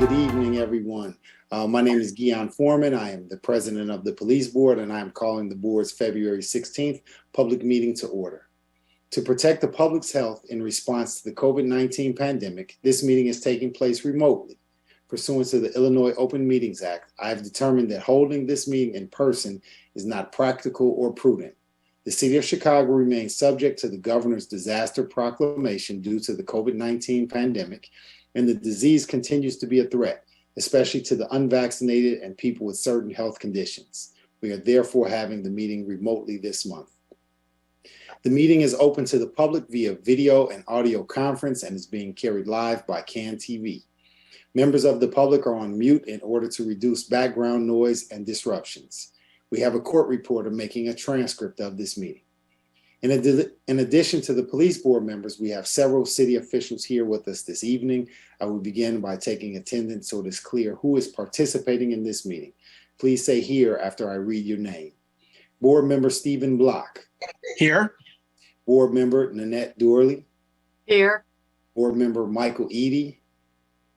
Good evening, everyone. My name is Guion Foreman. I am the president of the police board, and I am calling the board's February 16th public meeting to order. To protect the public's health in response to the COVID-19 pandemic, this meeting is taking place remotely. Pursuant to the Illinois Open Meetings Act, I have determined that holding this meeting in person is not practical or prudent. The city of Chicago remains subject to the governor's disaster proclamation due to the COVID-19 pandemic, and the disease continues to be a threat, especially to the unvaccinated and people with certain health conditions. We are therefore having the meeting remotely this month. The meeting is open to the public via video and audio conference and is being carried live by CAN TV. Members of the public are on mute in order to reduce background noise and disruptions. We have a court reporter making a transcript of this meeting. In addition to the police board members, we have several city officials here with us this evening. I will begin by taking attendance so it is clear who is participating in this meeting. Please say here after I read your name. Board member Stephen Block. Here. Board member Nanette Doorley. Here. Board member Michael Eady.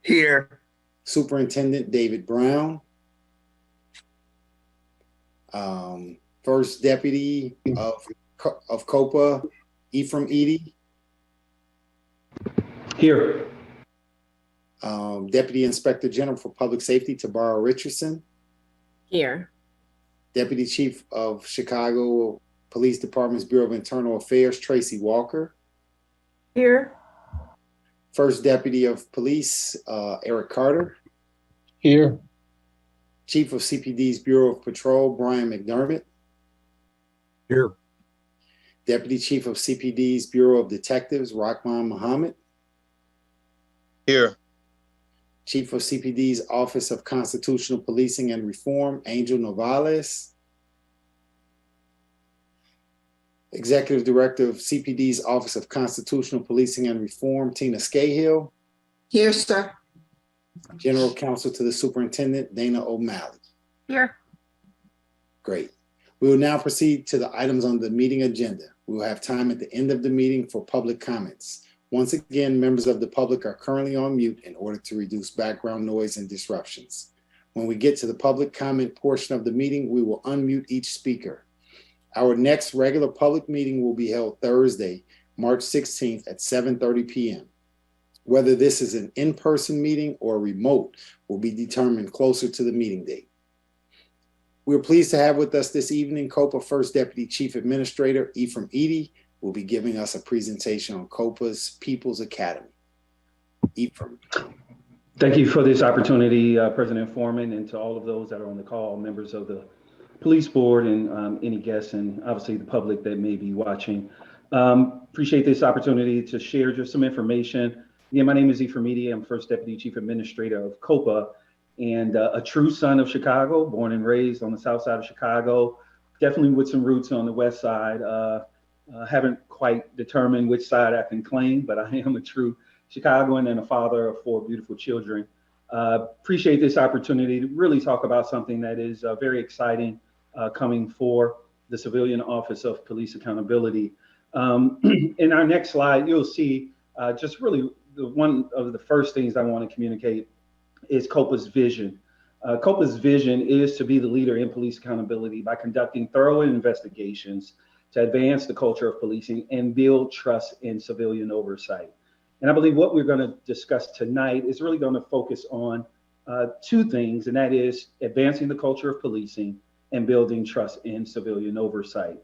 Here. Superintendent David Brown. First Deputy of COPA, Ephraim Eady. Here. Deputy Inspector General for Public Safety, Tabara Richardson. Here. Deputy Chief of Chicago Police Department's Bureau of Internal Affairs, Tracy Walker. Here. First Deputy of Police, Eric Carter. Here. Chief of CPD's Bureau of Patrol, Brian McDermott. Here. Deputy Chief of CPD's Bureau of Detectives, Rahman Muhammad. Here. Chief of CPD's Office of Constitutional Policing and Reform, Angel Novales. Executive Director of CPD's Office of Constitutional Policing and Reform, Tina Scahill. Here, sir. General Counsel to the Superintendent, Dana O'Malley. Here. Great. We will now proceed to the items on the meeting agenda. We will have time at the end of the meeting for public comments. Once again, members of the public are currently on mute in order to reduce background noise and disruptions. When we get to the public comment portion of the meeting, we will unmute each speaker. Our next regular public meeting will be held Thursday, March 16th at 7:30 p.m. Whether this is an in-person meeting or remote will be determined closer to the meeting date. We're pleased to have with us this evening COPA First Deputy Chief Administrator Ephraim Eady will be giving us a presentation on COPA's People's Academy. Ephraim. Thank you for this opportunity, President Foreman, and to all of those that are on the call, members of the police board and any guests and obviously the public that may be watching. Appreciate this opportunity to share just some information. Yeah, my name is Ephraim Eady. I'm First Deputy Chief Administrator of COPA and a true son of Chicago, born and raised on the south side of Chicago, definitely with some roots on the west side. Haven't quite determined which side I can claim, but I am a true Chicagoan and a father of 4 beautiful children. Appreciate this opportunity to really talk about something that is very exciting coming for the Civilian Office of Police Accountability. In our next slide, you'll see just really one of the first things I want to communicate is COPA's vision. COPA's vision is to be the leader in police accountability by conducting thorough investigations to advance the culture of policing and build trust in civilian oversight. And I believe what we're going to discuss tonight is really going to focus on 2 things, and that is advancing the culture of policing and building trust in civilian oversight.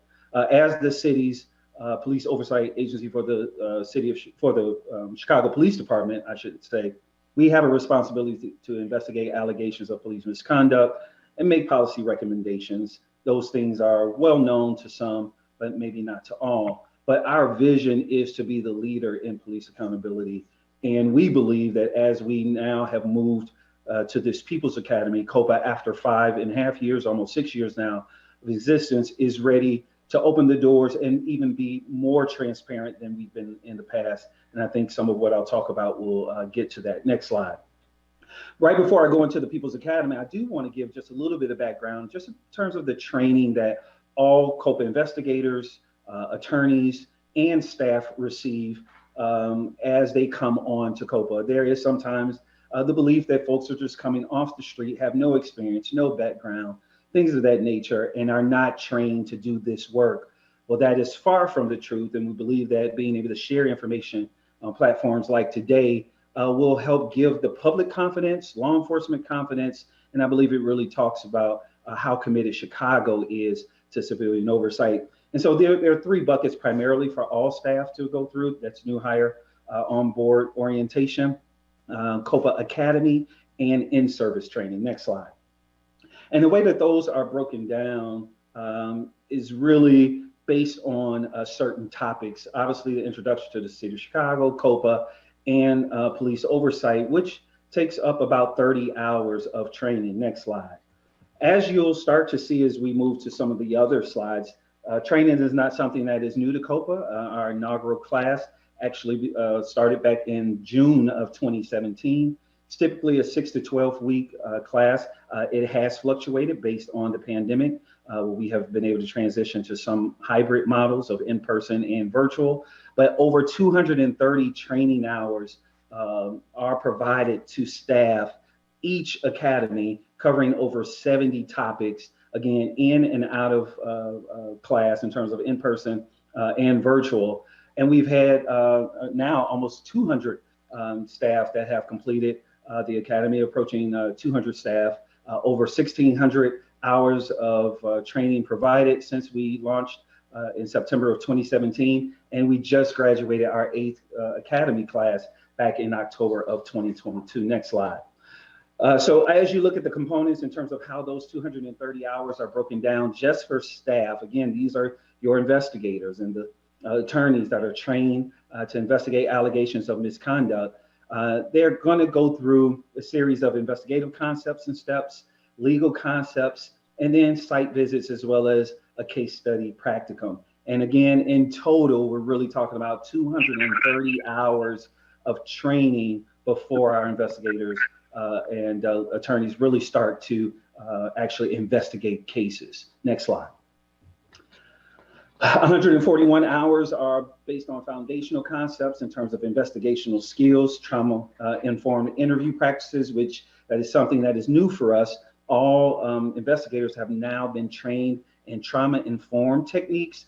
As the city's police oversight agency for the Chicago Police Department, I should say, we have a responsibility to investigate allegations of police misconduct and make policy recommendations. Those things are well known to some, but maybe not to all. But our vision is to be the leader in police accountability. And we believe that as we now have moved to this People's Academy, COPA, after 5.5 years, almost 6 years now of existence, is ready to open the doors and even be more transparent than we've been in the past. And I think some of what I'll talk about will get to that. Next slide. Right before I go into the People's Academy, I do want to give just a little bit of background, just in terms of the training that all COPA investigators, attorneys, and staff receive as they come on to COPA. There is sometimes the belief that folks are just coming off the street, have no experience, no background, things of that nature, and are not trained to do this work. Well, that is far from the truth, and we believe that being able to share information on platforms like today will help give the public confidence, law enforcement confidence, and I believe it really talks about how committed Chicago is to civilian oversight. And so there are three buckets primarily for all staff to go through. That's new hire, on-board orientation, COPA Academy, and in-service training. Next slide. And the way that those are broken down is really based on certain topics. Obviously, the introduction to the city of Chicago, COPA, and police oversight, which takes up about 30 hours of training. Next slide. As you'll start to see as we move to some of the other slides, training is not something that is new to COPA. Our inaugural class actually started back in June of 2017. It's typically a 6 to 12 week class. It has fluctuated based on the pandemic. We have been able to transition to some hybrid models of in-person and virtual, but over 230 training hours are provided to staff each academy, covering over 70 topics, again, in and out of class in terms of in-person and virtual. And we've had now almost 200 staff that have completed the academy, approaching 200 staff, over 1,600 hours of training provided since we launched in September of 2017. And we just graduated our 8th academy class back in October of 2022. Next slide. So as you look at the components in terms of how those 230 hours are broken down just for staff, again, these are your investigators and the attorneys that are trained to investigate allegations of misconduct. They're going to go through a series of investigative concepts and steps, legal concepts, and then site visits, as well as a case study practicum. And again, in total, we're really talking about 230 hours of training before our investigators and attorneys really start to actually investigate cases. Next slide. 141 hours are based on foundational concepts in terms of investigational skills, trauma-informed interview practices, which that is something that is new for us. All investigators have now been trained in trauma-informed techniques.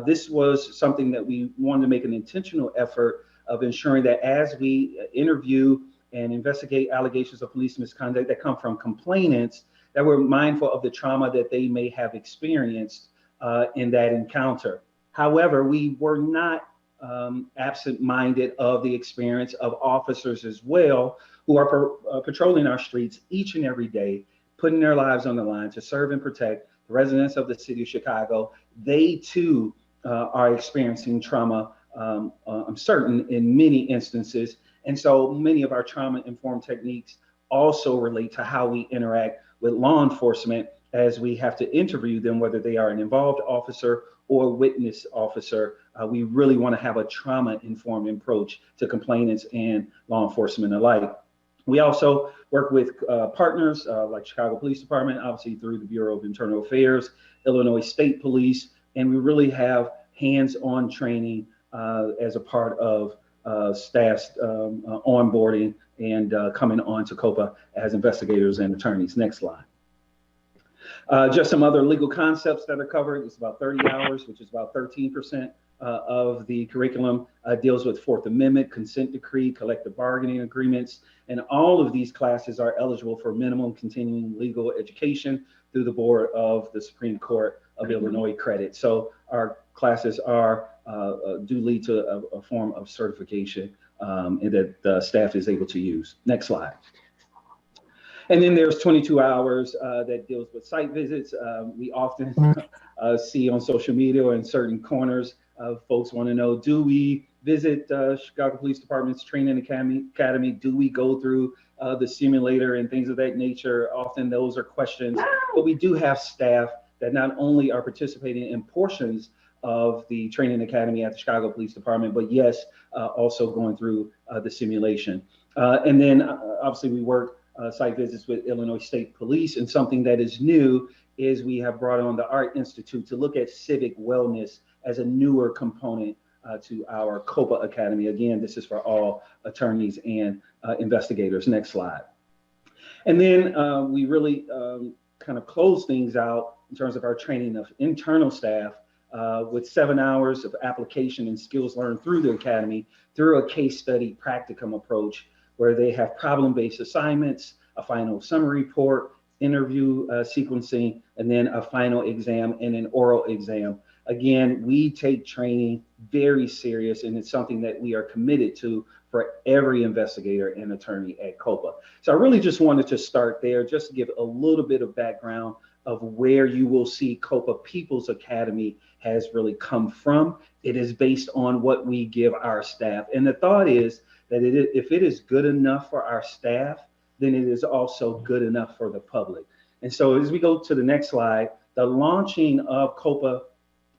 This was something that we wanted to make an intentional effort of ensuring that as we interview and investigate allegations of police misconduct that come from complainants, that we're mindful of the trauma that they may have experienced in that encounter. However, we were not absent-minded of the experience of officers as well, who are patrolling our streets each and every day, putting their lives on the line to serve and protect the residents of the city of Chicago. They too are experiencing trauma, I'm certain, in many instances. And so many of our trauma-informed techniques also relate to how we interact with law enforcement as we have to interview them, whether they are an involved officer or witness officer. We really want to have a trauma-informed approach to complainants and law enforcement alike. We also work with partners like Chicago Police Department, obviously through the Bureau of Internal Affairs, Illinois State Police, and we really have hands-on training as a part of staff's onboarding and coming on to COPA as investigators and attorneys. Next slide. Just some other legal concepts that are covered. It's about 30 hours, which is about 13% of the curriculum, deals with Fourth Amendment, consent decree, collective bargaining agreements, and all of these classes are eligible for minimum continuing legal education through the board of the Supreme Court of Illinois credit. So our classes are do lead to a form of certification and that the staff is able to use. Next slide. And then there's 22 hours that deals with site visits. We often see on social media or in certain corners, folks want to know, do we visit Chicago Police Department's training academy? Do we go through the simulator and things of that nature? Often those are questions, but we do have staff that not only are participating in portions of the training academy at the Chicago Police Department, but yes, also going through the simulation. And then obviously we work site visits with Illinois State Police, and something that is new is we have brought on the Art Institute to look at civic wellness as a newer component to our COPA Academy. Again, this is for all attorneys and investigators. Next slide. And then we really kind of close things out in terms of our training of internal staff with 7 hours of application and skills learned through the academy through a case study practicum approach where they have problem-based assignments, a final summary report, interview sequencing, and then a final exam and an oral exam. Again, we take training very serious, and it's something that we are committed to for every investigator and attorney at COPA. So I really just wanted to start there, just to give a little bit of background of where you will see COPA People's Academy has really come from. It is based on what we give our staff. And the thought is that if it is good enough for our staff, then it is also good enough for the public. And so as we go to the next slide, the launching of COPA,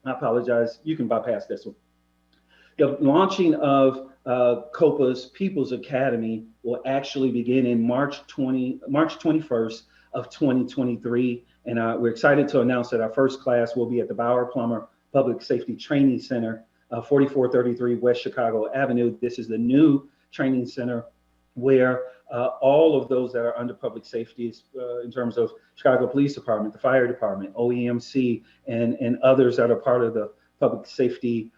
I apologize, you can bypass this one. The launching of COPA's People's Academy will actually begin in March 21st of 2023. And we're excited to announce that our first class will be at the Bauer Plummer Public Safety Training Center, 4433 West Chicago Avenue. This is the new training center where all of those that are under public safety in terms of Chicago Police Department, the Fire Department, OEMC, and others that are part of the public safety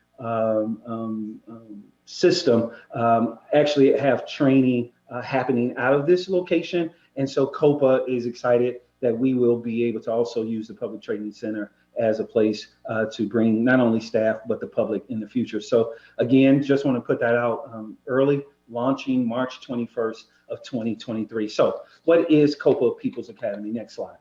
system actually have training happening out of this location. And so COPA is excited that we will be able to also use the Public Training Center as a place to bring not only staff, but the public in the future. So again, just want to put that out early, launching March 21st of 2023. So what is COPA People's Academy? Next slide.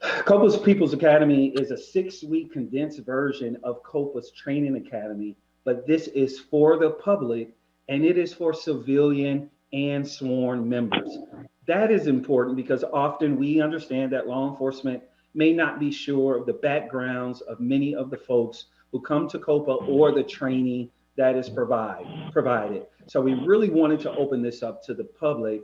COPA's People's Academy is a 6-week condensed version of COPA's Training Academy, but this is for the public and it is for civilian and sworn members. That is important because often we understand that law enforcement may not be sure of the backgrounds of many of the folks who come to COPA or the training that is provided. So we really wanted to open this up to the public,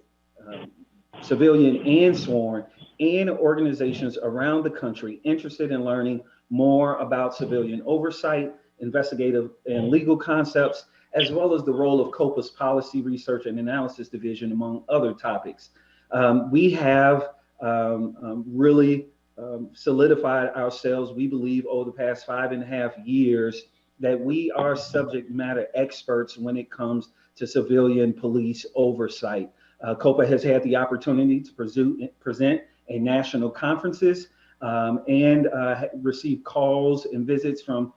civilian and sworn, and organizations around the country interested in learning more about civilian oversight, investigative and legal concepts, as well as the role of COPA's Policy Research and Analysis Division, among other topics. We have really solidified ourselves, we believe, over the past 5.5 years, that we are subject matter experts when it comes to civilian police oversight. COPA has had the opportunity to present at national conferences and receive calls and visits from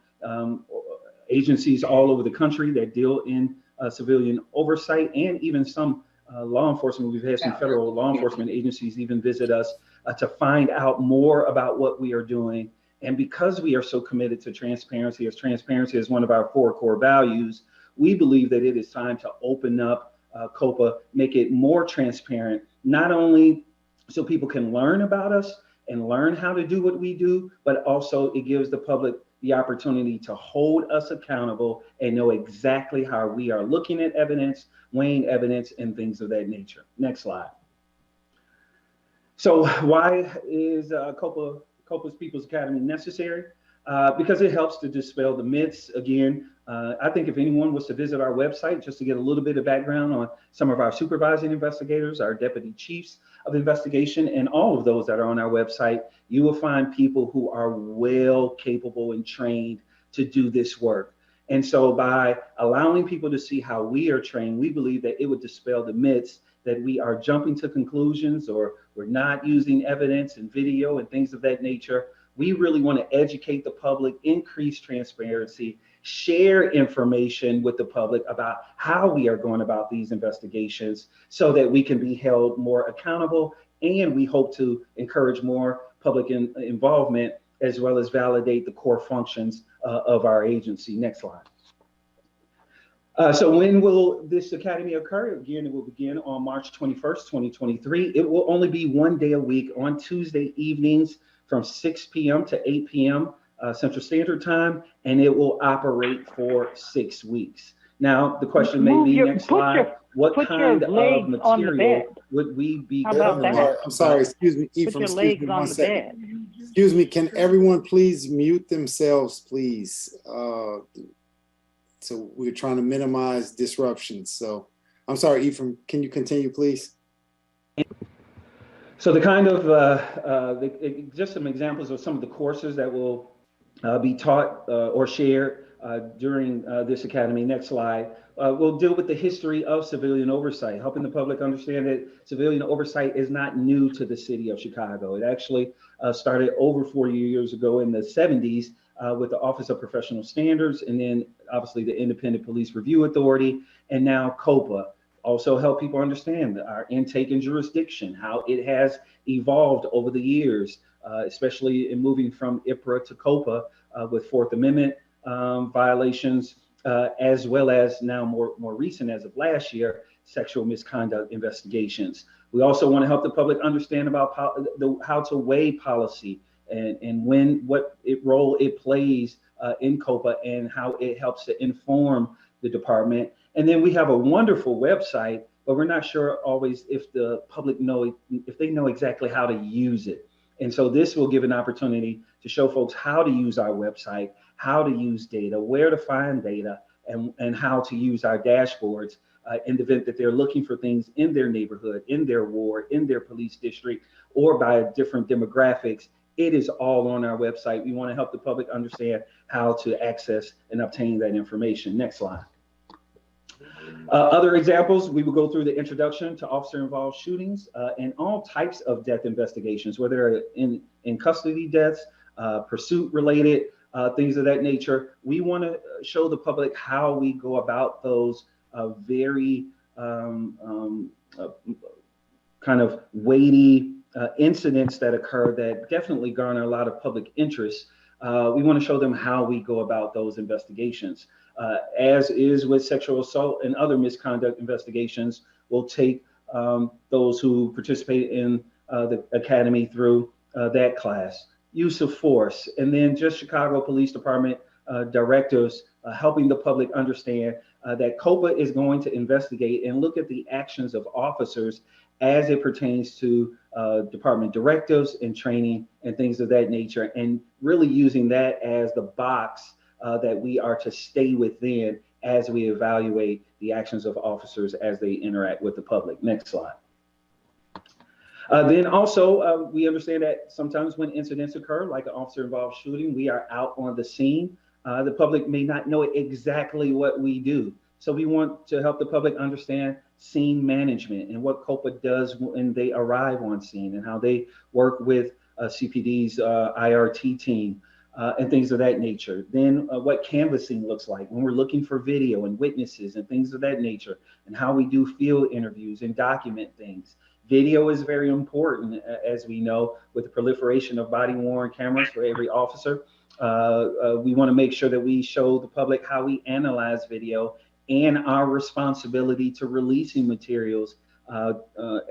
agencies all over the country that deal in civilian oversight, and even some law enforcement. We've had some federal law enforcement agencies even visit us to find out more about what we are doing. And because we are so committed to transparency, as transparency is one of our 4 core values, we believe that it is time to open up COPA, make it more transparent, not only so people can learn about us and learn how to do what we do, but also it gives the public the opportunity to hold us accountable and know exactly how we are looking at evidence, weighing evidence, and things of that nature. Next slide. So why is COPA's People's Academy necessary? Because it helps to dispel the myths. Again, I think if anyone was to visit our website just to get a little bit of background on some of our supervising investigators, our deputy chiefs of investigation, and all of those that are on our website, you will find people who are well capable and trained to do this work. And so by allowing people to see how we are trained, we believe that it would dispel the myths that we are jumping to conclusions or we're not using evidence and video and things of that nature. We really want to educate the public, increase transparency, share information with the public about how we are going about these investigations so that we can be held more accountable. And we hope to encourage more public involvement as well as validate the core functions of our agency. Next slide. So when will this academy occur? Again, it will begin on March 21st, 2023. It will only be 1 day a week on Tuesday evenings from 6 p.m. to 8 p.m. Central Standard Time, and it will operate for 6 weeks. Now, the question may be, next slide, what kind of material would we be covering? I'm sorry, excuse me, Ephraim, excuse me 1 second. Excuse me, can everyone please mute themselves, please? So we're trying to minimize disruptions. So I'm sorry, Ephraim, can you continue, please? So the kind of, just some examples of some of the courses that will be taught or shared during this academy. Next slide. We'll deal with the history of civilian oversight, helping the public understand that civilian oversight is not new to the city of Chicago. It actually started over 40 years ago in the 70s with the Office of Professional Standards, and then obviously the Independent Police Review Authority, and now COPA. Also help people understand our intake and jurisdiction, how it has evolved over the years, especially in moving from IPRA to COPA with Fourth Amendment violations, as well as now more recent as of last year, sexual misconduct investigations. We also want to help the public understand about how to weigh policy and what role it plays in COPA and how it helps to inform the department. And then we have a wonderful website, but we're not sure always if the public if they know exactly how to use it. And so this will give an opportunity to show folks how to use our website, how to use data, where to find data, and how to use our dashboards in the event that they're looking for things in their neighborhood, in their ward, in their police district, or by different demographics. It is all on our website. We want to help the public understand how to access and obtain that information. Next slide. Other examples, we will go through the introduction to officer-involved shootings and all types of death investigations, whether in custody deaths, pursuit-related, things of that nature. We want to show the public how we go about those very kind of weighty incidents that occur that definitely garner a lot of public interest. We want to show them how we go about those investigations. As is with sexual assault and other misconduct investigations, we'll take those who participate in the academy through that class. Use of force, and then just Chicago Police Department directives helping the public understand that COPA is going to investigate and look at the actions of officers as it pertains to department directives and training and things of that nature, and really using that as the box that we are to stay within as we evaluate the actions of officers as they interact with the public. Next slide. Then also, we understand that sometimes when incidents occur, like an officer-involved shooting, we are out on the scene. The public may not know exactly what we do. So we want to help the public understand scene management and what COPA does when they arrive on scene, and how they work with CPD's IRT team and things of that nature. Then what canvassing looks like when we're looking for video and witnesses and things of that nature, and how we do field interviews and document things. Video is very important, as we know, with the proliferation of body-worn cameras for every officer. We want to make sure that we show the public how we analyze video and our responsibility to releasing materials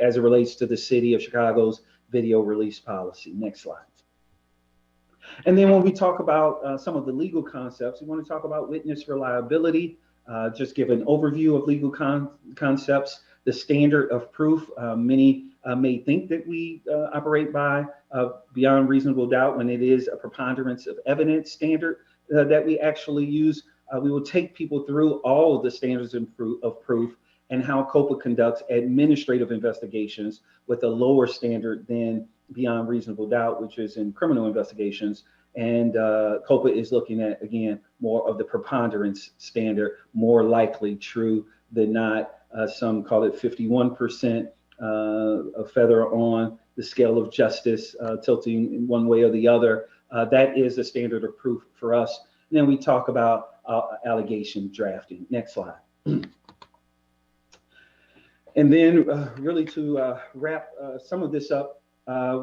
as it relates to the city of Chicago's video release policy. Next slide. And then when we talk about some of the legal concepts, we want to talk about witness reliability, just give an overview of legal concepts, the standard of proof. Many may think that we operate by beyond reasonable doubt when it is a preponderance of evidence standard that we actually use. We will take people through all of the standards of proof and how COPA conducts administrative investigations with a lower standard than beyond reasonable doubt, which is in criminal investigations. And COPA is looking at, again, more of the preponderance standard, more likely true than not. Some call it 51% a feather on the scale of justice, tilting in one way or the other. That is a standard of proof for us. And then we talk about allegation drafting. Next slide. And then really to wrap some of this up,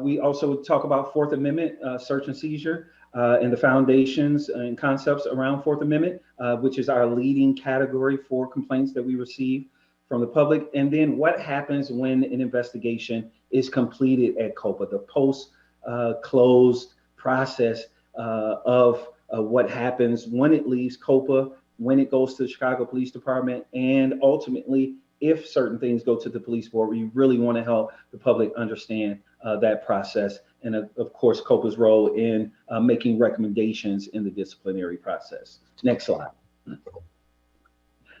we also talk about Fourth Amendment search and seizure and the foundations and concepts around Fourth Amendment, which is our leading category for complaints that we receive from the public. And then what happens when an investigation is completed at COPA, the post-closed process of what happens when it leaves COPA, when it goes to the Chicago Police Department, and ultimately, if certain things go to the police board. We really want to help the public understand that process, and of course, COPA's role in making recommendations in the disciplinary process. Next slide.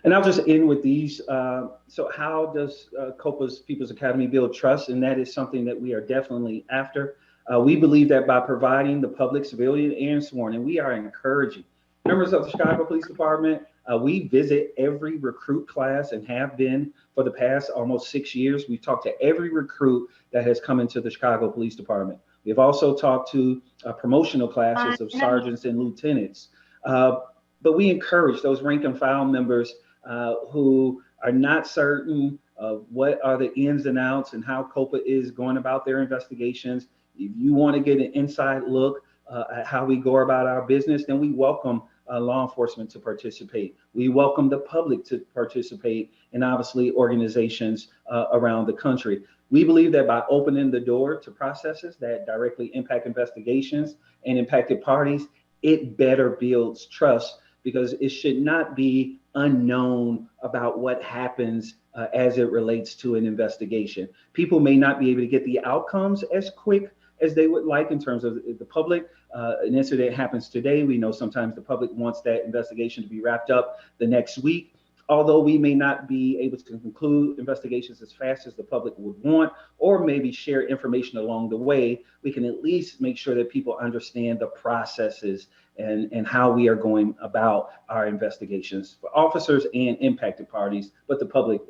And I'll just end with these. So how does COPA's People's Academy build trust? And that is something that we are definitely after. We believe that by providing the public, civilian and sworn, and we are encouraging members of the Chicago Police Department. We visit every recruit class and have been for the past almost 6 years. We've talked to every recruit that has come into the Chicago Police Department. We've also talked to promotional classes of sergeants and lieutenants. But we encourage those rank and file members who are not certain of what are the ins and outs and how COPA is going about their investigations. If you want to get an inside look at how we go about our business, then we welcome law enforcement to participate. We welcome the public to participate, and obviously organizations around the country. We believe that by opening the door to processes that directly impact investigations and impacted parties, it better builds trust, because it should not be unknown about what happens as it relates to an investigation. People may not be able to get the outcomes as quick as they would like in terms of the public. An incident happens today. We know sometimes the public wants that investigation to be wrapped up the next week. Although we may not be able to conclude investigations as fast as the public would want, or maybe share information along the way, we can at least make sure that people understand the processes and how we are going about our investigations for officers and impacted parties, but the public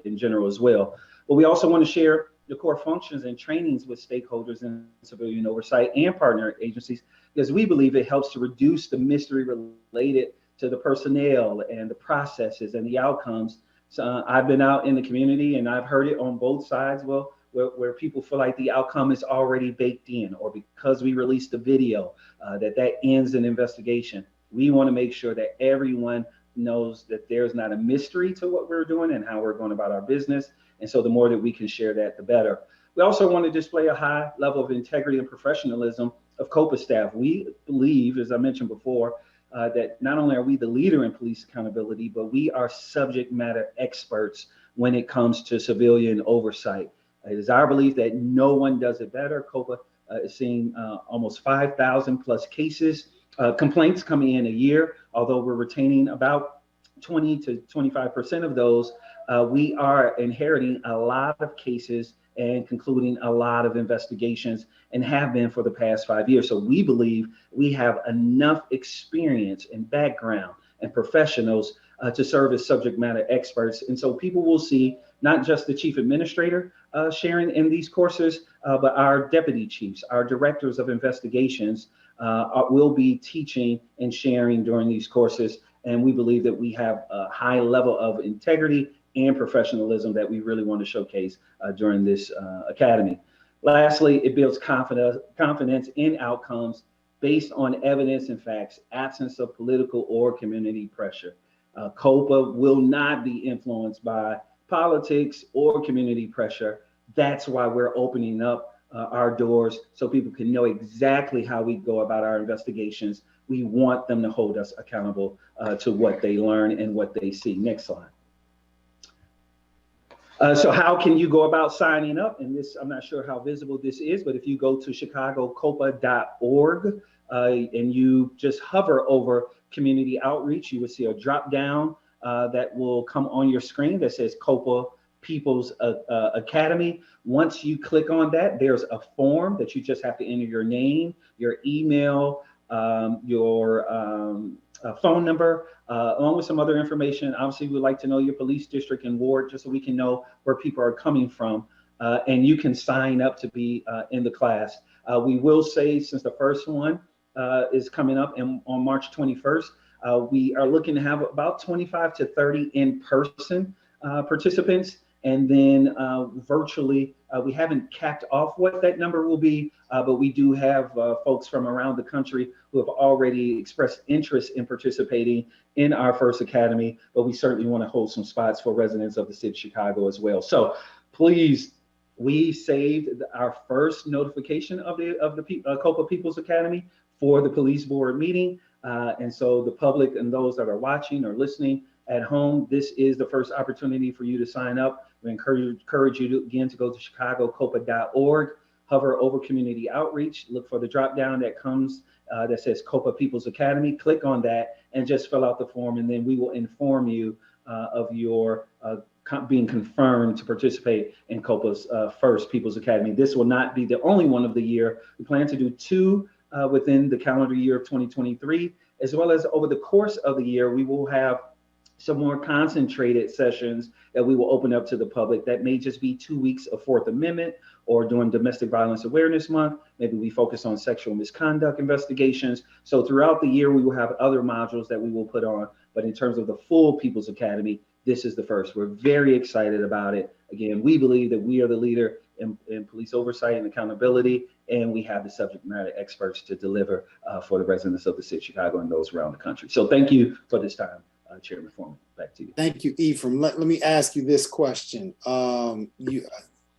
in general as well. But we also want to share the core functions and trainings with stakeholders in civilian oversight and partner agencies, because we believe it helps to reduce the mystery related to the personnel and the processes and the outcomes. So I've been out in the community and I've heard it on both sides. Well, where people feel like the outcome is already baked in, or because we released the video, that ends an investigation. We want to make sure that everyone knows that there's not a mystery to what we're doing and how we're going about our business. And so the more that we can share that, the better. We also want to display a high level of integrity and professionalism of COPA staff. We believe, as I mentioned before, that not only are we the leader in police accountability, but we are subject matter experts when it comes to civilian oversight. It is our belief that no one does it better. COPA is seeing almost 5,000 plus cases, complaints coming in a year. Although we're retaining about 20 to 25% of those, we are inheriting a lot of cases and concluding a lot of investigations, and have been for the past 5 years. So we believe we have enough experience and background and professionals to serve as subject matter experts. And so people will see not just the chief administrator sharing in these courses, but our deputy chiefs, our directors of investigations will be teaching and sharing during these courses. And we believe that we have a high level of integrity and professionalism that we really want to showcase during this academy. Lastly, it builds confidence in outcomes based on evidence and facts, absence of political or community pressure. COPA will not be influenced by politics or community pressure. That's why we're opening up our doors so people can know exactly how we go about our investigations. We want them to hold us accountable to what they learn and what they see. Next slide. So how can you go about signing up? And this, I'm not sure how visible this is, but if you go to chicagocopa.org and you just hover over community outreach, you will see a drop down that will come on your screen that says COPA People's Academy. Once you click on that, there's a form that you just have to enter your name, your email, your phone number, along with some other information. Obviously, we'd like to know your police district and ward just so we can know where people are coming from. And you can sign up to be in the class. We will say, since the first one is coming up on March 21st, we are looking to have about 25 to 30 in-person participants. And then virtually, we haven't capped off what that number will be, but we do have folks from around the country who have already expressed interest in participating in our first academy, but we certainly want to hold some spots for residents of the city of Chicago as well. So please, we saved our first notification of the COPA People's Academy for the police board meeting. And so the public and those that are watching or listening at home, this is the first opportunity for you to sign up. We encourage you to, again, to go to chicagocopa.org, hover over community outreach, look for the drop down that comes that says COPA People's Academy, click on that and just fill out the form, and then we will inform you of your being confirmed to participate in COPA's first People's Academy. This will not be the only one of the year. We plan to do 2 within the calendar year of 2023, as well as over the course of the year, we will have some more concentrated sessions that we will open up to the public. That may just be 2 weeks of Fourth Amendment, or during Domestic Violence Awareness Month, maybe we focus on sexual misconduct investigations. So throughout the year, we will have other modules that we will put on. But in terms of the full People's Academy, this is the first. We're very excited about it. Again, we believe that we are the leader in police oversight and accountability, and we have the subject matter experts to deliver for the residents of the city of Chicago and those around the country. So thank you for this time, Chairman Foreman. Back to you. Thank you, Ephraim. Let me ask you this question.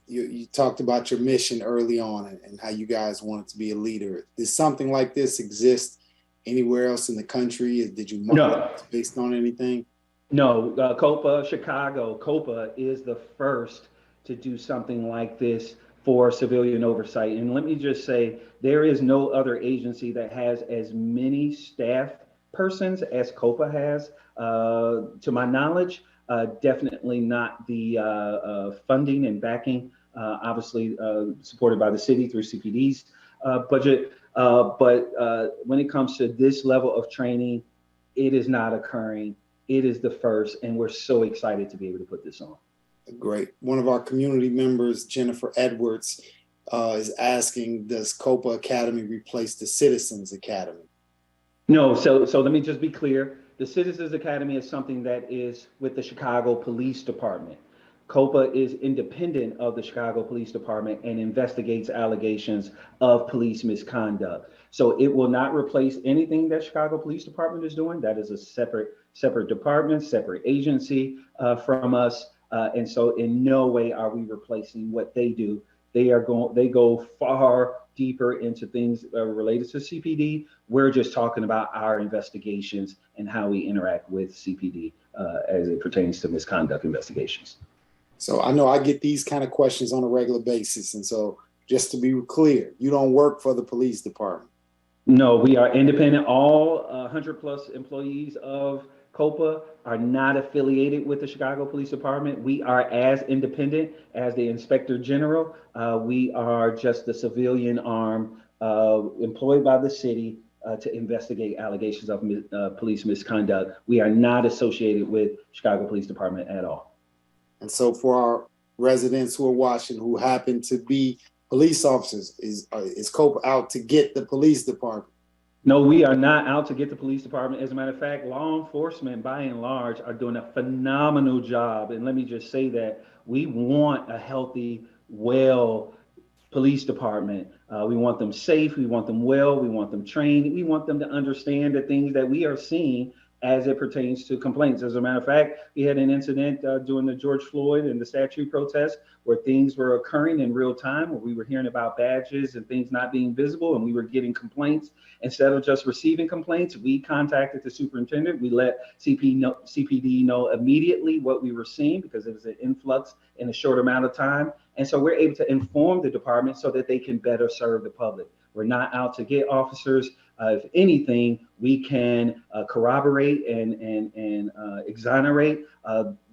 You talked about your mission early on and how you guys wanted to be a leader. Does something like this exist anywhere else in the country? Did you model it based on anything? No, COPA Chicago, COPA is the first to do something like this for civilian oversight. And let me just say, there is no other agency that has as many staff persons as COPA has, to my knowledge. Definitely not the funding and backing, obviously supported by the city through CPD's budget. But when it comes to this level of training, it is not occurring. It is the first, and we're so excited to be able to put this on. Great. One of our community members, Jennifer Edwards, is asking, does COPA Academy replace the Citizens Academy? No, so let me just be clear. The Citizens Academy is something that is with the Chicago Police Department. COPA is independent of the Chicago Police Department and investigates allegations of police misconduct. So it will not replace anything that Chicago Police Department is doing. That is a separate department, separate agency from us. And so in no way are we replacing what they do. They go far deeper into things related to CPD. We're just talking about our investigations and how we interact with CPD as it pertains to misconduct investigations. So I know I get these kind of questions on a regular basis. And so just to be clear, you don't work for the police department. No, we are independent. All 100+ employees of COPA are not affiliated with the Chicago Police Department. We are as independent as the Inspector General. We are just the civilian arm employed by the city to investigate allegations of police misconduct. We are not associated with Chicago Police Department at all. And so for our residents who are watching who happen to be police officers, is COPA out to get the police department? No, we are not out to get the police department. As a matter of fact, law enforcement, by and large, are doing a phenomenal job. And let me just say that we want a healthy, well police department. We want them safe. We want them well. We want them trained. We want them to understand the things that we are seeing as it pertains to complaints. As a matter of fact, we had an incident during the George Floyd and the statue protest where things were occurring in real time, where we were hearing about badges and things not being visible, and we were getting complaints. Instead of just receiving complaints, we contacted the superintendent. We let CPD know immediately what we were seeing because it was an influx in a short amount of time. And so we're able to inform the department so that they can better serve the public. We're not out to get officers. If anything, we can corroborate and exonerate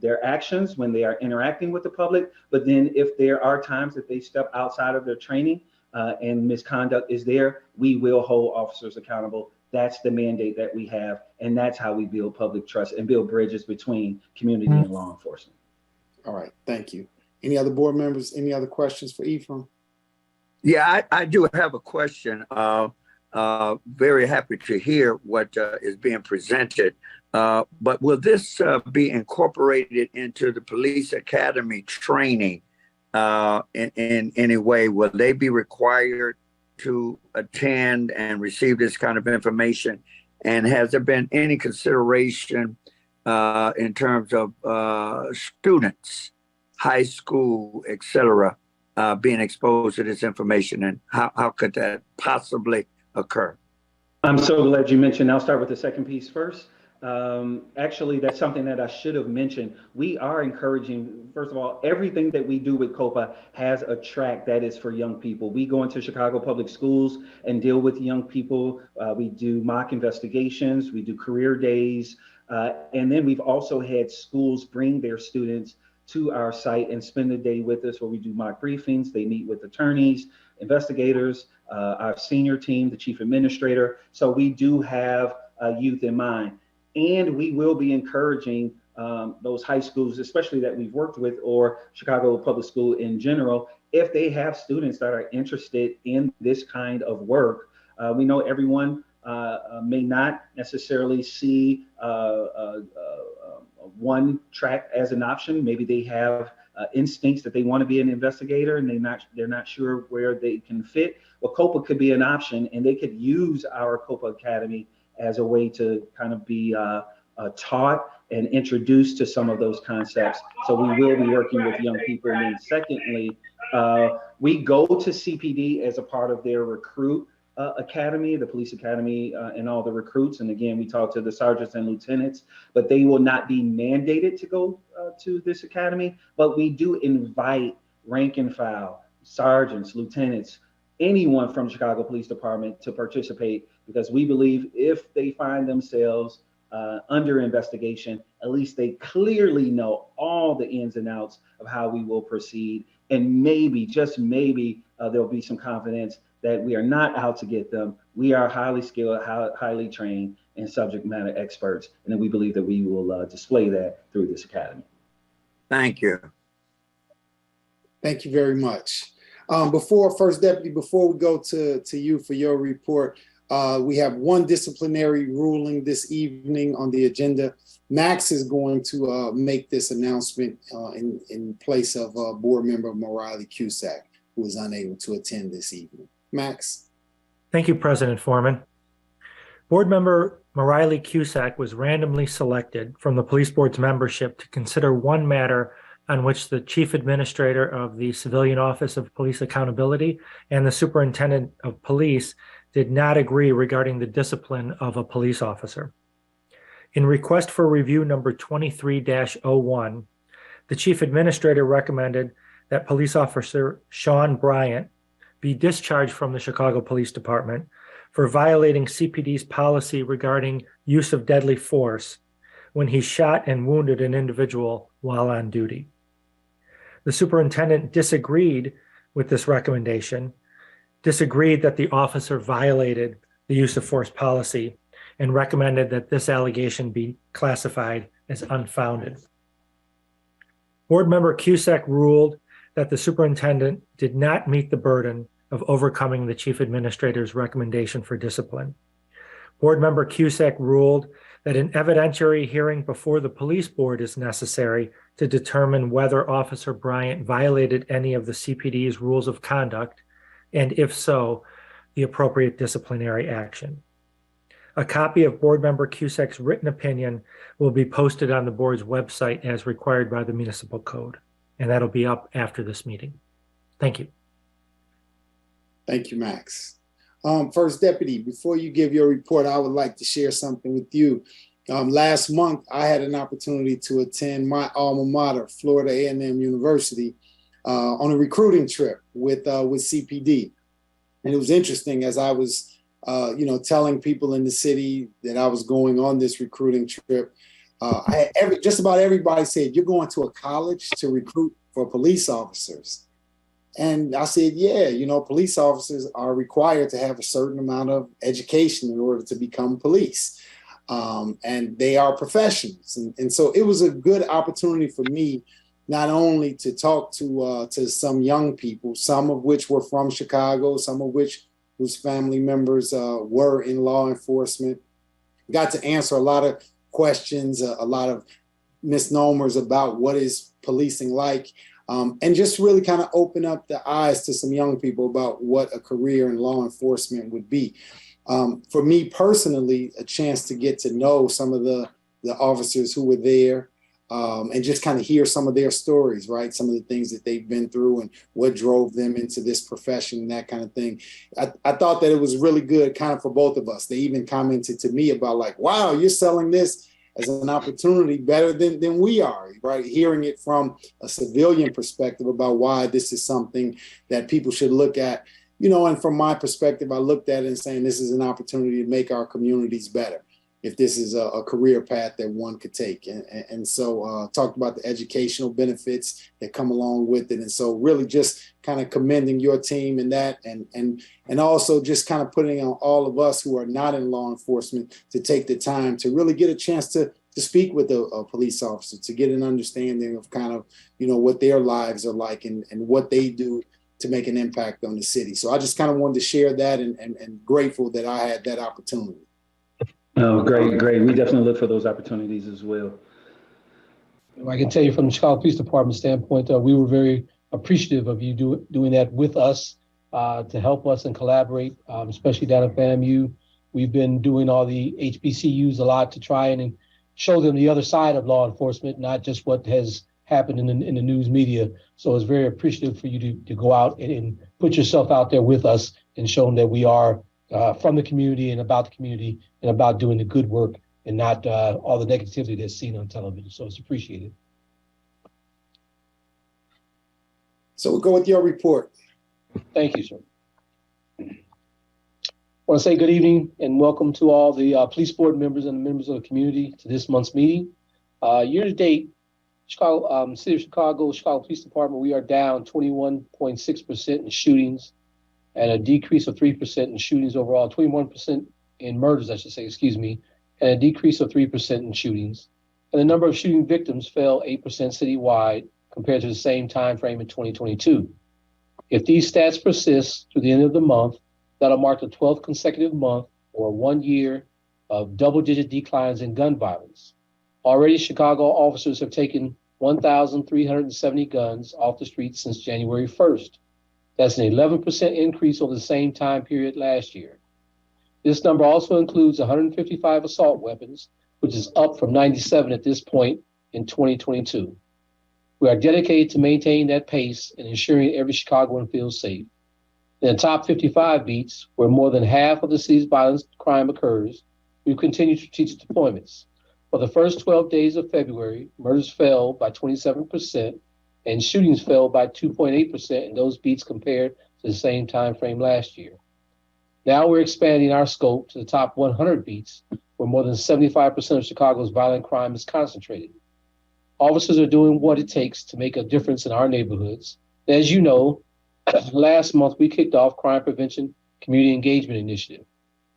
their actions when they are interacting with the public. But then if there are times that they step outside of their training and misconduct is there, we will hold officers accountable. That's the mandate that we have. And that's how we build public trust and build bridges between community and law enforcement. All right. Thank you. Any other board members? Any other questions for Ephraim? Yeah, I do have a question. Very happy to hear what is being presented. But will this be incorporated into the police academy training in any way? Will they be required to attend and receive this kind of information? And has there been any consideration in terms of students, high school, et cetera, being exposed to this information? And how could that possibly occur? I'm so glad you mentioned. I'll start with the second piece first. Actually, that's something that I should have mentioned. We are encouraging, first of all, everything that we do with COPA has a track that is for young people. We go into Chicago Public Schools and deal with young people. We do mock investigations, we do career days, and then we've also had schools bring their students to our site and spend the day with us, where we do mock briefings. They meet with attorneys, investigators, our senior team, the chief administrator. So we do have youth in mind. And we will be encouraging those high schools, especially that we've worked with, or Chicago Public School in general, if they have students that are interested in this kind of work. We know everyone may not necessarily see one track as an option. Maybe they have instincts that they want to be an investigator and they're not sure where they can fit. Well, COPA could be an option, and they could use our COPA Academy as a way to kind of be taught and introduced to some of those concepts. So we will be working with young people. And then secondly, we go to CPD as a part of their recruit academy, the police academy, and all the recruits. And again, we talk to the sergeants and lieutenants, but they will not be mandated to go to this academy. But we do invite rank and file, sergeants, lieutenants, anyone from Chicago Police Department to participate, because we believe if they find themselves under investigation, at least they clearly know all the ins and outs of how we will proceed. And maybe, just maybe, there'll be some confidence that we are not out to get them. We are highly skilled, highly trained, and subject matter experts. And then we believe that we will display that through this academy. Thank you. Thank you very much. First Deputy, before we go to you for your report, we have one disciplinary ruling this evening on the agenda. Max is going to make this announcement in place of board member Mariley Cusack, who is unable to attend this evening. Max. Thank you, President Foreman. Board member Mariley Cusack was randomly selected from the police board's membership to consider one matter on which the Chief Administrator of the Civilian Office of Police Accountability and the Superintendent of Police did not agree regarding the discipline of a police officer. In request for review number 23-01, the Chief Administrator recommended that Police Officer Sean Bryant be discharged from the Chicago Police Department for violating CPD's policy regarding use of deadly force when he shot and wounded an individual while on duty. The superintendent disagreed with this recommendation, disagreed that the officer violated the use of force policy, and recommended that this allegation be classified as unfounded. Board member Cusack ruled that the superintendent did not meet the burden of overcoming the chief administrator's recommendation for discipline. Board member Cusack ruled that an evidentiary hearing before the police board is necessary to determine whether Officer Bryant violated any of the CPD's rules of conduct, and if so, the appropriate disciplinary action. A copy of board member Cusack's written opinion will be posted on the board's website as required by the municipal code, and that'll be up after this meeting. Thank you. Thank you, Max. First Deputy, before you give your report, I would like to share something with you. Last month, I had an opportunity to attend my alma mater, Florida A&M University, on a recruiting trip with CPD. And it was interesting as I was, telling people in the city that I was going on this recruiting trip. Just about everybody said, "You're going to a college to recruit for police officers." And I said, yeah, police officers are required to have a certain amount of education in order to become police. And they are professionals. And so it was a good opportunity for me, not only to talk to some young people, some of which were from Chicago, some of which whose family members were in law enforcement, got to answer a lot of questions, a lot of misnomers about what is policing like. And just really kind of open up the eyes to some young people about what a career in law enforcement would be. For me personally, a chance to get to know some of the officers who were there, and just kind of hear some of their stories, right? Some of the things that they've been through and what drove them into this profession and that kind of thing. I thought that it was really good kind of for both of us. They even commented to me about like, wow, you're selling this as an opportunity better than we are, right? Hearing it from a civilian perspective about why this is something that people should look at, you know, and from my perspective, I looked at it and saying this is an opportunity to make our communities better if this is a career path that one could take. And so talked about the educational benefits that come along with it. And so really just kind of commending your team in that and also just kind of putting on all of us who are not in law enforcement to take the time to really get a chance to speak with a police officer, to get an understanding of kind of, you know, what their lives are like and what they do to make an impact on the city. So I just kind of wanted to share that and grateful that I had that opportunity. Oh, great. We definitely look for those opportunities as well. I can tell you from the Chicago Police Department standpoint, we were very appreciative of you doing that with us to help us and collaborate, especially down at FAMU. We've been doing all the HBCUs a lot to try and show them the other side of law enforcement, not just what has happened in the news media. So it's very appreciative for you to go out and put yourself out there with us and show them that we are from the community and about the community and about doing the good work and not all the negativity that's seen on television. So it's appreciated. So we'll go with your report. Thank you, sir. I want to say good evening and welcome to all the police board members and the members of the community to this month's meeting. Year to date, Chicago, City of Chicago Police Department, we are down 21.6% in shootings and a decrease of 3% in shootings overall, 21% in murders, I should say, excuse me, and a decrease of 3% in shootings. And the number of shooting victims fell 8% citywide compared to the same time frame in 2022. If these stats persist through the end of the month, that'll mark the 12th consecutive month or 1 year of double-digit declines in gun violence. Already, Chicago officers have taken 1,370 guns off the streets since January 1st. That's an 11% increase over the same time period last year. This number also includes 155 assault weapons, which is up from 97 at this point in 2022. We are dedicated to maintaining that pace and ensuring every Chicagoan feels safe. In the top 55 beats, where more than half of the city's violent crime occurs, we continue strategic deployments. For the first 12 days of February, murders fell by 27%, and shootings fell by 2.8% in those beats compared to the same time frame last year. Now we're expanding our scope to the top 100 beats, where more than 75% of Chicago's violent crime is concentrated. Officers are doing what it takes to make a difference in our neighborhoods. As you know, last month we kicked off Crime Prevention Community Engagement Initiative.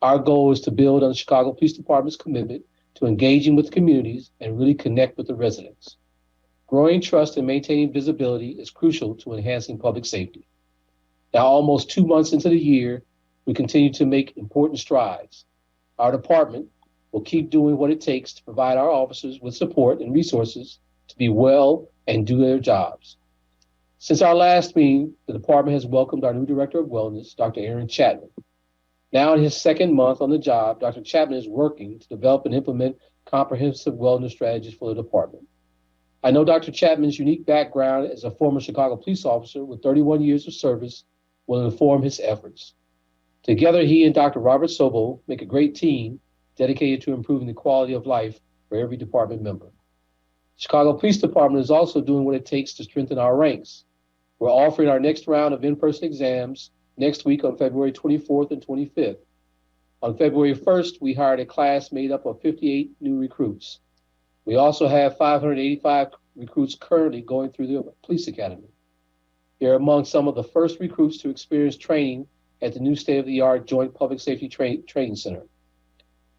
Our goal is to build on the Chicago Police Department's commitment to engaging with communities and really connect with the residents. Growing trust and maintaining visibility is crucial to enhancing public safety. Now, almost 2 months into the year, we continue to make important strides. Our department will keep doing what it takes to provide our officers with support and resources to be well and do their jobs. Since our last meeting, the department has welcomed our new Director of Wellness, Dr. Aaron Chapman. Now in his second month on the job, Dr. Chapman is working to develop and implement comprehensive wellness strategies for the department. I know Dr. Chapman's unique background as a former Chicago police officer with 31 years of service will inform his efforts. Together, he and Dr. Robert Sobo make a great team dedicated to improving the quality of life for every department member. Chicago Police Department is also doing what it takes to strengthen our ranks. We're offering our next round of in-person exams next week on February 24th and 25th. On February 1st, we hired a class made up of 58 new recruits. We also have 585 recruits currently going through the police academy. They're among some of the first recruits to experience training at the new state-of-the-art Joint Public Safety Training Center.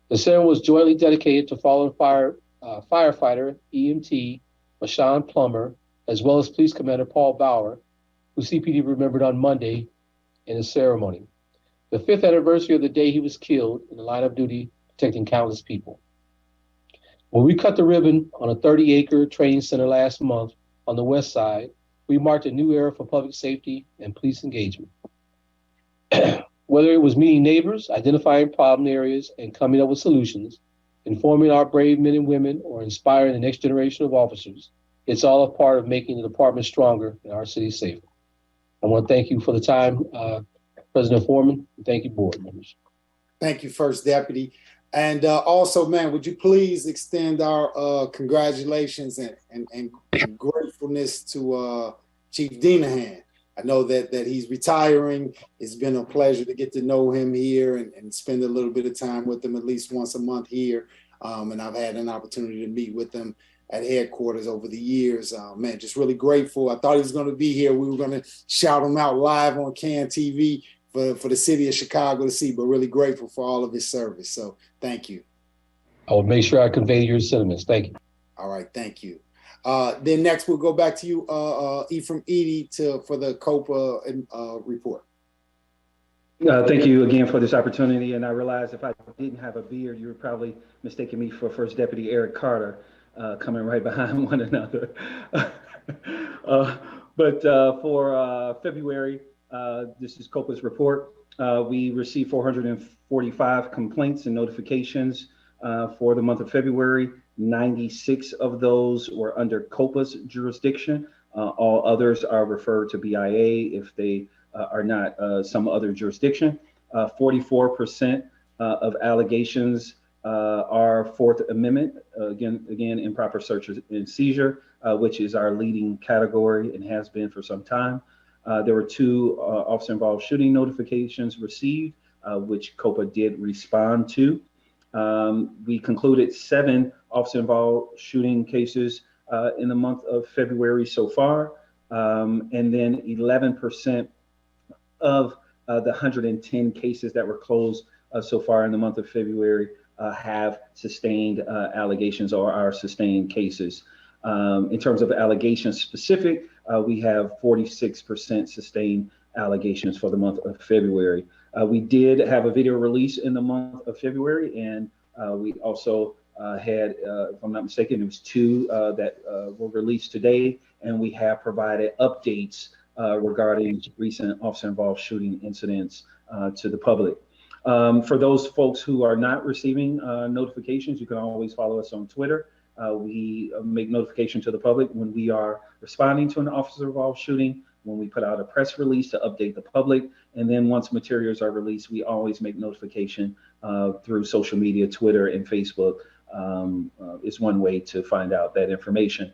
The center was jointly dedicated to fallen firefighter EMT Mashawn Plummer, as well as Police Commander Paul Bauer, who CPD remembered on Monday in a ceremony. The 5th anniversary of the day he was killed in the line of duty protecting countless people. When we cut the ribbon on a 30-acre training center last month on the west side, we marked a new era for public safety and police engagement. Whether it was meeting neighbors, identifying problem areas, and coming up with solutions, informing our brave men and women, or inspiring the next generation of officers. It's all a part of making the department stronger and our city safer. I want to thank you for the time, President Foreman, and thank you, board members. Thank you, First Deputy. And also, man, would you please extend our congratulations and gratefulness to Chief Dinahan. I know that he's retiring. It's been a pleasure to get to know him here and spend a little bit of time with him at least once a month here. And I've had an opportunity to meet with him at headquarters over the years. Man, just really grateful. I thought he was going to be here. We were going to shout him out live on CAN TV for the city of Chicago to see, but really grateful for all of his service. So thank you. I will make sure I convey your sentiments. Thank you. All right, thank you. Then next we'll go back to you, Ephraim Eady, for the COPA report. Thank you again for this opportunity. And I realize if I didn't have a beard, you were probably mistaking me for First Deputy Eric Carter, coming right behind one another. But for February, this is COPA's report. We received 445 complaints and notifications for the month of February. 96 of those were under COPA's jurisdiction. All others are referred to BIA if they are not some other jurisdiction. 44% of allegations are Fourth Amendment, again, improper search and seizure, which is our leading category and has been for some time. There were 2 officer-involved shooting notifications received, which COPA did respond to. We concluded 7 officer-involved shooting cases in the month of February so far, and then 11% of the 110 cases that were closed so far in the month of February have sustained allegations or are sustained cases. In terms of allegations specific, we have 46% sustained allegations for the month of February. We did have a video release in the month of February, and we also had, if I'm not mistaken, it was 2 that were released today, and we have provided updates regarding recent officer-involved shooting incidents to the public. For those folks who are not receiving notifications, you can always follow us on Twitter. We make notification to the public when we are responding to an officer-involved shooting, when we put out a press release to update the public, and then once materials are released, we always make notification through social media. Twitter and Facebook is one way to find out that information.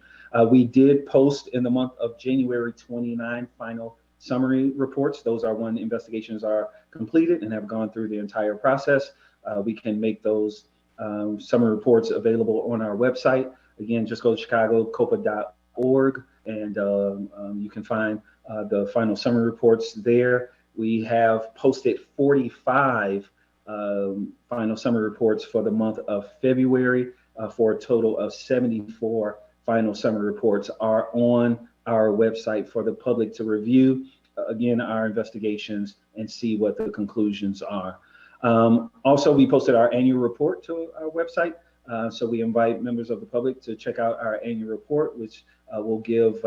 We did post in the month of January 29 final summary reports. Those are when investigations are completed and have gone through the entire process. We can make those summary reports available on our website. Again, just go to chicagocopa.org and you can find the final summary reports there. We have posted 45 final summary reports for the month of February for a total of 74 final summary reports are on our website for the public to review, again, our investigations and see what the conclusions are. Also, we posted our annual report to our website. So we invite members of the public to check out our annual report, which will give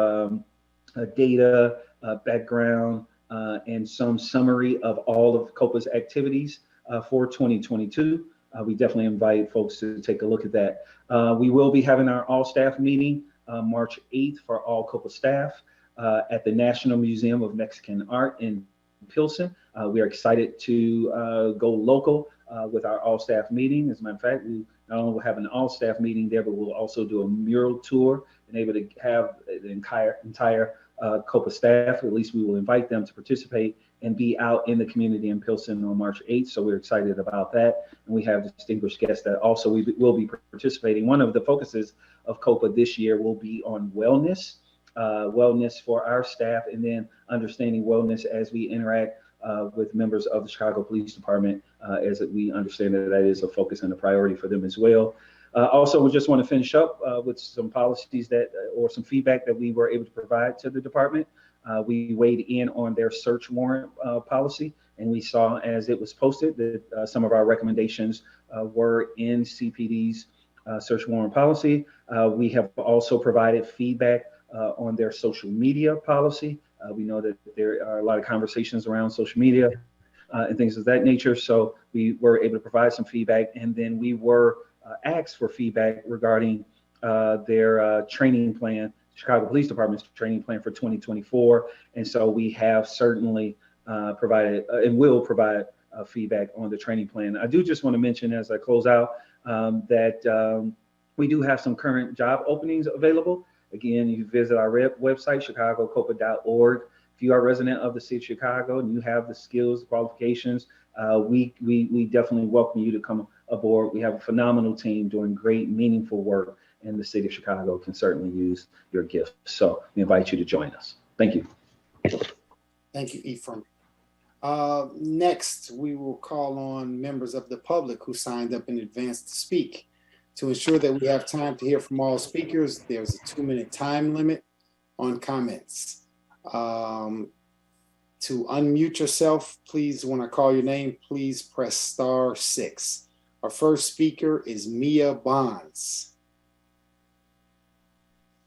data, background, and some summary of all of COPA's activities for 2022. We definitely invite folks to take a look at that. We will be having our all-staff meeting March 8th for all COPA staff at the National Museum of Mexican Art in Pilsen. We are excited to go local with our all-staff meeting. As a matter of fact, we not only will have an all-staff meeting there, but we'll also do a mural tour and able to have the entire COPA staff. At least we will invite them to participate and be out in the community in Pilsen on March 8th. So we're excited about that. And we have distinguished guests that also will be participating. One of the focuses of COPA this year will be on wellness, wellness for our staff, and then understanding wellness as we interact with members of the Chicago Police Department, as we understand that is a focus and a priority for them as well. Also, we just want to finish up with some policies or some feedback that we were able to provide to the department. We weighed in on their search warrant policy, and we saw as it was posted that some of our recommendations were in CPD's search warrant policy. We have also provided feedback on their social media policy. We know that there are a lot of conversations around social media and things of that nature. So we were able to provide some feedback, and then we were asked for feedback regarding their training plan, Chicago Police Department's training plan for 2024. And so we have certainly provided and will provide feedback on the training plan. I do just want to mention as I close out that we do have some current job openings available. Again, you visit our website, chicagocopa.org. If you are a resident of the city of Chicago and you have the skills, qualifications, we definitely welcome you to come aboard. We have a phenomenal team doing great, meaningful work, and the city of Chicago can certainly use your gifts. So we invite you to join us. Thank you. Thank you, Ephraim. Next, we will call on members of the public who signed up in advance to speak. To ensure that we have time to hear from all speakers, there's a 2-minute time limit on comments. To unmute yourself, please, when I call your name, please press *6. Our first speaker is Mia Bonds.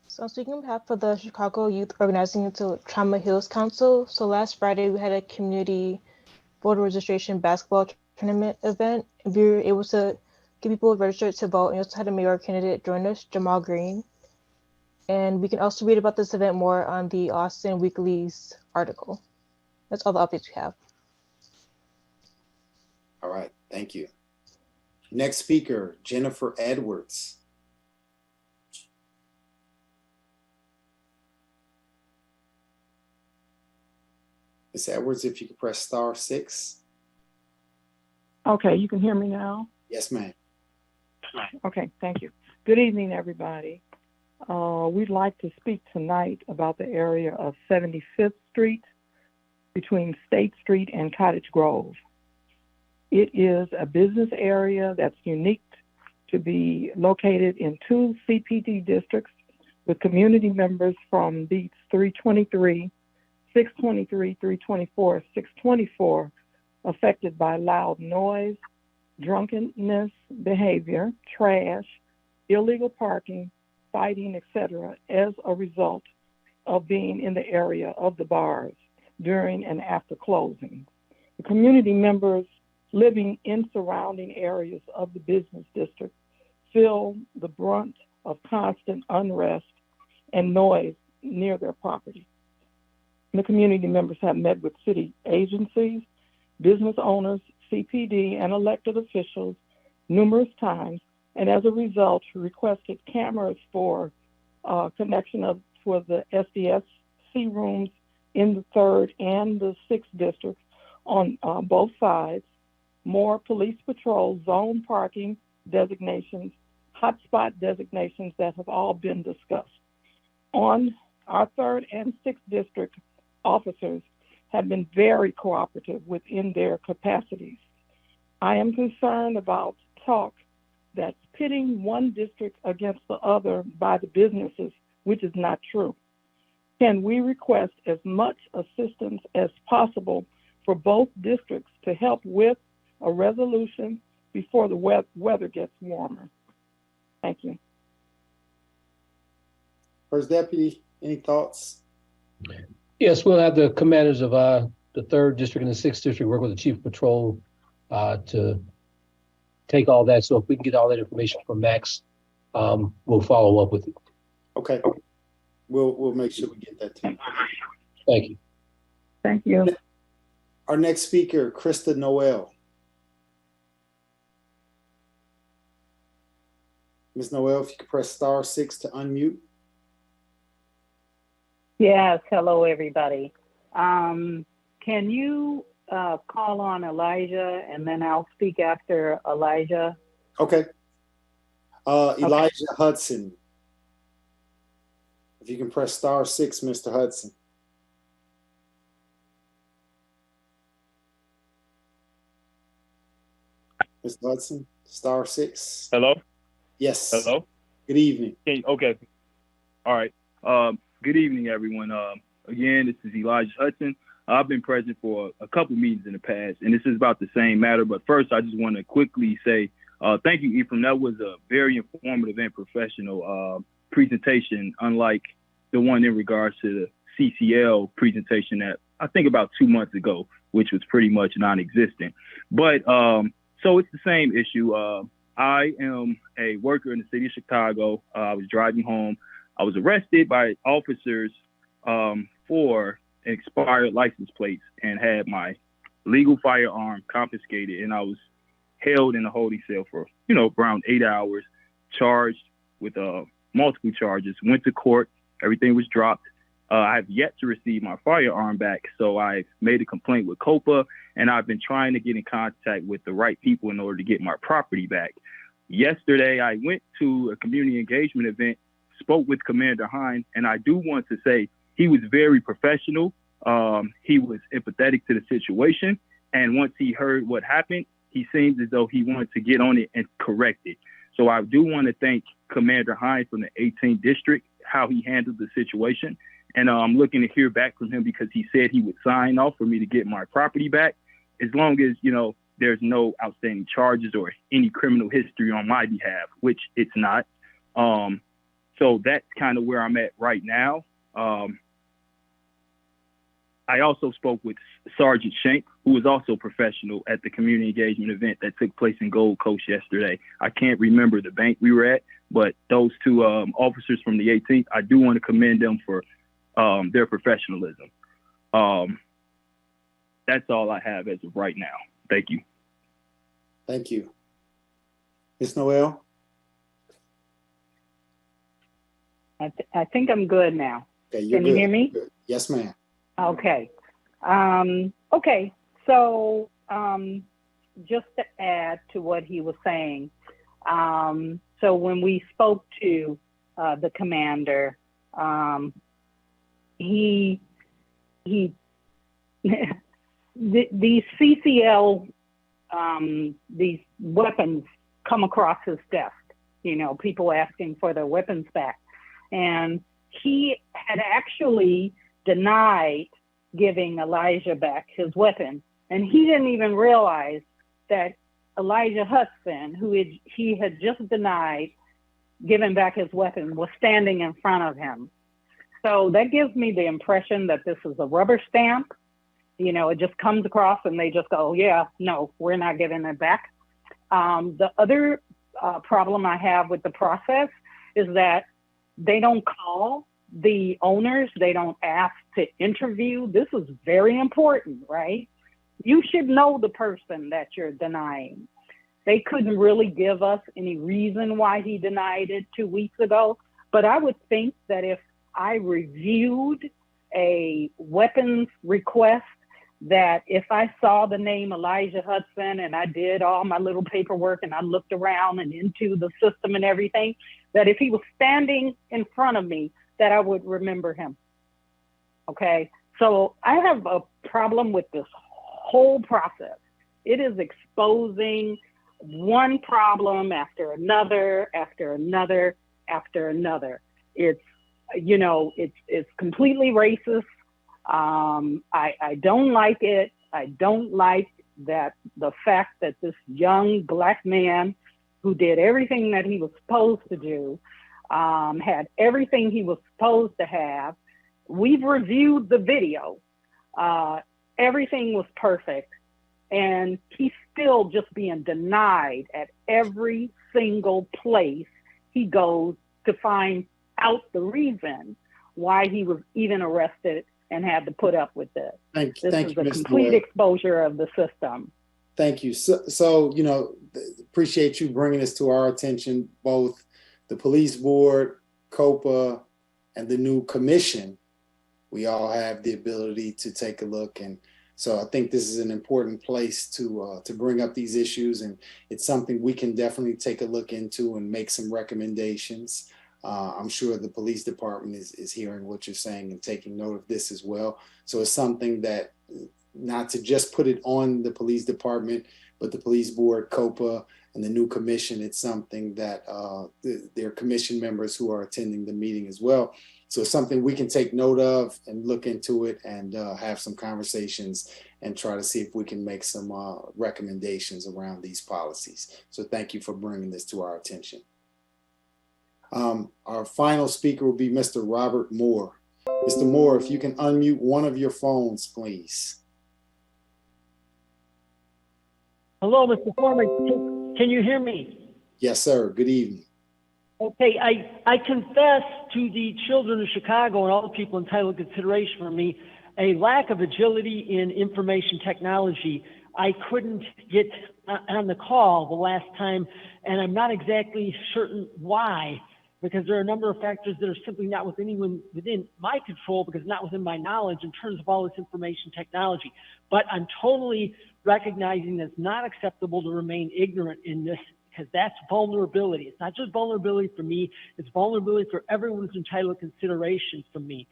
So I'm speaking on behalf of the Chicago Youth Organizing into Trauma Heals Council. So last Friday, we had a community voter registration basketball tournament event. And we were able to get people registered to vote. And we also had a mayor candidate join us, Jamal Green. And we can also read about this event more on the Austin Weekly's article. That's all the updates we have. All right, thank you. Next speaker, Jennifer Edwards. Ms. Edwards, if you could press *6. Okay, you can hear me now? Yes, ma'am. Okay, thank you. Good evening, everybody. We'd like to speak tonight about the area of 75th Street between State Street and Cottage Grove. It is a business area that's unique to be located in 2 CPD districts with community members from beats 323, 623, 324, 624 affected by loud noise, drunkenness behavior, trash, illegal parking, fighting, etc., as a result of being in the area of the bars during and after closing. The community members living in surrounding areas of the business district feel the brunt of constant unrest and noise near their property. The community members have met with city agencies, business owners, CPD, and elected officials numerous times, and as a result, requested cameras for connection for the SDSC rooms in the 3rd and the 6th districts on both sides, more police patrol, zone parking designations, hotspot designations that have all been discussed. On our 3rd and 6th district, officers have been very cooperative within their capacities. I am concerned about talk that's pitting one district against the other by the businesses, which is not true. Can we request as much assistance as possible for both districts to help with a resolution before the weather gets warmer? Thank you. First Deputy, any thoughts? Yes, we'll have the commanders of the 3rd district and the 6th district work with the chief of patrol to take all that. So if we can get all that information from Max, we'll follow up with it. Okay, we'll make sure we get that to you. Thank you. Thank you. Our next speaker, Krista Noel. Ms. Noel, if you could press *6 to unmute. Yes, hello everybody. Can you call on Elijah and then I'll speak after Elijah? Okay. Elijah Hudson. If you can press *6, Mr. Hudson. Mr. Hudson, *6. Hello? Yes. Hello? Good evening. Okay. All right. Good evening, everyone. Again, this is Elijah Hudson. I've been present for a couple meetings in the past, and this is about the same matter. But first, I just want to quickly say thank you, Ephraim. That was a very informative and professional presentation, unlike the one in regards to the CCL presentation that I think about 2 months ago, which was pretty much non-existent. But so it's the same issue. I am a worker in the city of Chicago. I was driving home. I was arrested by officers for expired license plates and had my legal firearm confiscated. And I was held in a holding cell for, around 8 hours, charged with multiple charges, went to court. Everything was dropped. I have yet to receive my firearm back. So I made a complaint with COPA, and I've been trying to get in contact with the right people in order to get my property back. Yesterday, I went to a community engagement event, spoke with Commander Hine, and I do want to say he was very professional. He was empathetic to the situation. And once he heard what happened, he seems as though he wanted to get on it and correct it. So I do want to thank Commander Hine from the 18th District, how he handled the situation. And I'm looking to hear back from him because he said he would sign off for me to get my property back as long as, there's no outstanding charges or any criminal history on my behalf, which it's not. So that's kind of where I'm at right now. I also spoke with Sergeant Shank, who was also professional at the community engagement event that took place in Gold Coast yesterday. I can't remember the bank we were at, but those two officers from the 18th, I do want to commend them for their professionalism. That's all I have as of right now. Thank you. Thank you. Ms. Noel? I think I'm good now. Okay, you're Can you good. hear me? Good. Yes, ma'am. Okay. Okay. So just to add to what he was saying, so when we spoke to the commander, these CCL, these weapons come across his desk, people asking for their weapons back. And he had actually denied giving Elijah back his weapon. And he didn't even realize that Elijah Hudson, who he had just denied giving back his weapon, was standing in front of him. So that gives me the impression that this is a rubber stamp. It just comes across and they just go, yeah, no, we're not giving it back. The other problem I have with the process is that they don't call the owners. They don't ask to interview. This is very important, right? You should know the person that you're denying. They couldn't really give us any reason why he denied it 2 weeks ago. But I would think that if I reviewed a weapons request, that if I saw the name Elijah Hudson and I did all my little paperwork and I looked around and into the system and everything, that if he was standing in front of me, that I would remember him. Okay. So I have a problem with this whole process. It is exposing one problem after another, after another, after another. It's completely racist. I don't like it. I don't like that the fact that this young Black man who did everything that he was supposed to do, had everything he was supposed to have. We've reviewed the video. Everything was perfect. And he's still just being denied at every single place he goes to find out the reason why he was even arrested and had to put up with this. Thank This is you, a Ms. complete Noel. exposure of the system. Thank you. So, appreciate you bringing this to our attention, both the police board, COPA, and the new commission. We all have the ability to take a look. And so I think this is an important place to bring up these issues. And it's something we can definitely take a look into and make some recommendations. I'm sure the police department is hearing what you're saying and taking note of this as well. So it's something that, not to just put it on the police department, but the police board, COPA, and the new commission, it's something that their commission members who are attending the meeting as well. So it's something we can take note of and look into it and have some conversations and try to see if we can make some recommendations around these policies. So thank you for bringing this to our attention. Our final speaker will be Mr. Robert Moore. Mr. Moore, if you can unmute one of your phones, please. Hello, Mr. Foreman. Can you hear me? Yes, sir. Good evening. Okay, I confess to the children of Chicago and all the people entitled to consideration for me a lack of agility in information technology. I couldn't get on the call the last time, and I'm not exactly certain why, because there are a number of factors that are simply not within my control, because not within my knowledge in terms of all this information technology. But I'm totally recognizing that it's not acceptable to remain ignorant in this, because that's vulnerability. It's not just vulnerability for me, it's vulnerability for everyone who's entitled to consideration from me.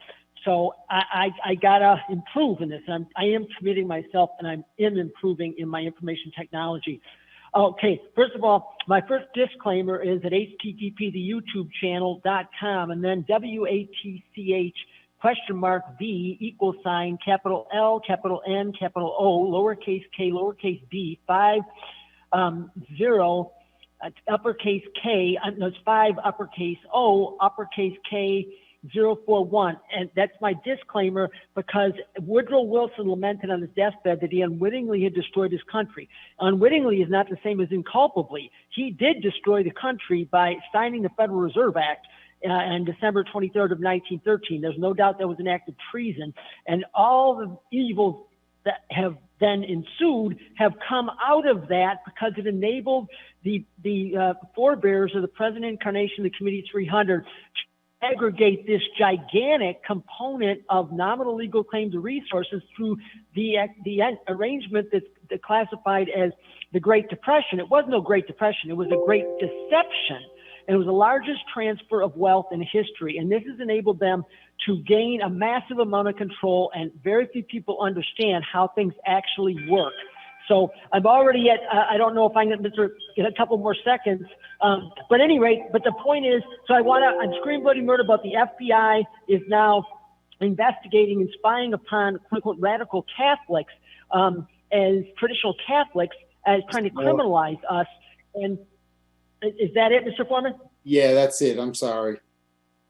So I gotta improve in this. I am committing myself, and I am improving in my information technology. Okay, first of all, my first disclaimer is at http://theyoutubechannel.com and then WATCH?V capital L, capital N, capital O, lowercase k, lowercase b, 50, uppercase K, no, it's 5 uppercase O, uppercase K, 041. And that's my disclaimer, because Woodrow Wilson lamented on his deathbed that he unwittingly had destroyed his country. Unwittingly is not the same as inculpably. He did destroy the country by signing the Federal Reserve Act on December 23rd of 1913. There's no doubt that was an act of treason. And all the evils that have then ensued have come out of that, because it enabled the forebears of the present incarnation of the Committee 300 to aggregate this gigantic component of nominal legal claims of resources through the arrangement that's classified as the Great Depression. It was no Great Depression. It was a great deception. And it was the largest transfer of wealth in history. And this has enabled them to gain a massive amount of control, and very few people understand how things actually work. So I'm already at, I don't know if I'm going to get a couple more seconds. But at any rate, but the point is, so I'm screaming bloody murder about the FBI is now investigating and spying upon quote unquote radical Catholics as traditional Catholics, as trying to criminalize us. And is that it, Mr. Foreman? Yeah, that's it. I'm sorry.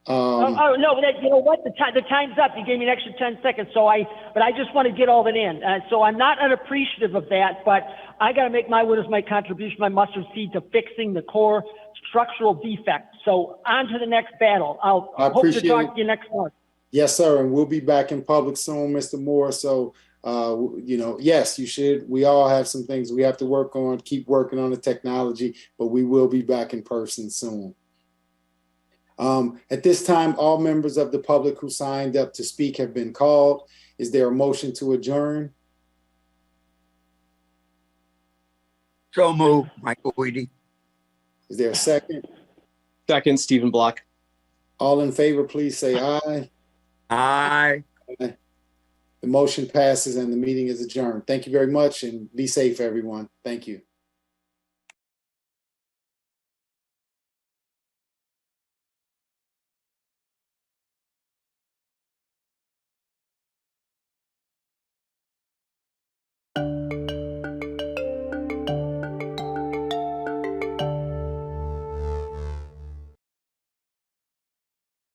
No, but you know what? The time's up. You gave me an extra 10 seconds, but I just want to get all that in. So I'm not unappreciative of that, but I got to make my witness my contribution, my mustard seed to fixing the core structural defect. So on to the next battle. I hope to talk to you next month. Yes, sir. And we'll be back in public soon, Mr. Moore. So, yes, you should. We all have some things we have to work on, keep working on the technology, but we will be back in person soon. At this time, all members of the public who signed up to speak have been called. Is there a motion to adjourn? So moved, Michael Weedy. Is there a second? Second, Stephen Block. All in favor, please say aye. Aye. The motion passes and the meeting is adjourned. Thank you very much, and be safe, everyone. Thank you.